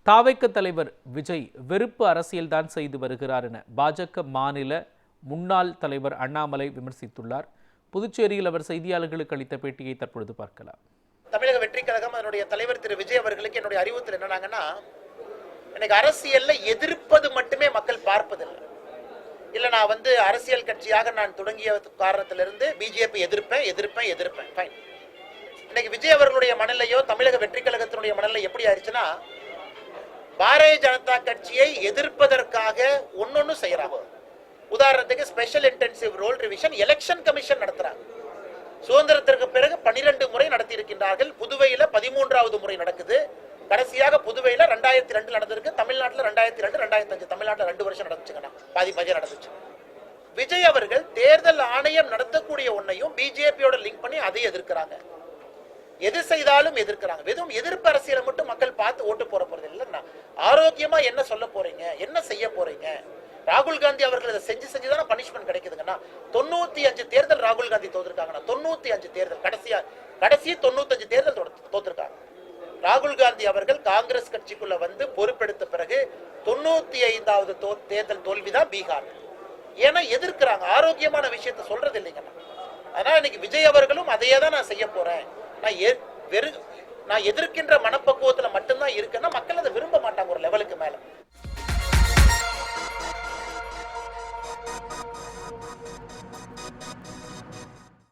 தாவைக்க தலைவர் விஜய் வெறுப்பு அரசியல்தான் செய்து வருகிறார் என பாஜக மாநில முன்னாள் தலைவர் அண்ணாமலை விமர்சித்துள்ளார். புதுச்சேரியில் அவர் செய்தியாளர்களுக்கு அளித்த பேட்டியை தற்பொழுது பார்க்கலாம். தமிழக வெற்றி கழகம் அதனுடைய தலைவர் திரு விஜய் அவர்களுக்கு என்னுடைய அறிவுறுத்தல் என்னன்னா, எனக்கு அரசியல்ல எதிர்ப்பது மட்டுமே மக்கள் பார்ப்பதில்லை. இல்ல நான் அரசியல் கட்சியாக நான் தொடங்கிய காரணத்திலிருந்து பிஜேபி எதிர்ப்பேன். ஃபைன். இன்னைக்கு விஜய் அவர்களுடைய மனநிலையோ தமிழக வெற்றி கழகத்தினுடைய மனநிலை எப்படி ஆயிடுச்சுன்னா, பாரதிய ஜனதா கட்சியை எதிர்ப்பதற்காக ஒன்னொன்னு செய்யறாங்க. உதாரணத்துக்கு special intensive roll revision election commission நடத்துறாங்க. சுதந்திரத்திற்கு பிறகு 12 முறை நடத்தி இருக்கின்றார்கள். புதுவையில 13வது முறை நடக்குது. கடைசியாக புதுவையில 2002 நடந்திருக்கு. தமிழ்நாட்டில் 2002, 2005 தமிழ்நாட்டில் 2 வருஷம் நடந்துச்சுங்கன்னா பாதி நடந்துச்சு. விஜய் அவர்கள் தேர்தல் ஆணையம் நடத்தக்கூடிய ஒன்னையும் பிஜேபியோட லிங்க் பண்ணி அதை எதிர்க்கிறாங்க. எது செய்தாலும் எதிர்க்கிறாங்க. வெறும் எதிர்ப்பு அரசியலை மட்டும் மக்கள் பார்த்து ஓட்டு போறது இல்லைன்னா, ஆரோக்கியமா என்ன சொல்ல போறீங்க, என்ன செய்ய போறீங்க? ராகுல் காந்தி அவர்கள் இதை செஞ்சுதானே பனிஷ்மெண்ட் கிடைக்குதுங்கன்னா, 95 தேர்தல் ராகுல் காந்தி தோத்துருக்காங்கன்னா, 95 தேர்தல் கடைசி 95 தேர்தல் தோத்துருக்காங்க. ராகுல் காந்தி அவர்கள் காங்கிரஸ் கட்சிக்குள்ள பொறுப்பெடுத்த பிறகு 95வது தேர்தல் தோல்விதான் பீகார். ஏன்னா எதிர்க்கிறாங்க, ஆரோக்கியமான விஷயத்தை சொல்றது இல்லைங்கன்னா. அதனால இன்னைக்கு விஜய் அவர்களும் அதையே தான் நான் செய்ய போறேன், நான் எதிர்க்கின்ற மனப்பக்குவத்துல மட்டும்தான் இருக்குன்னா மக்கள்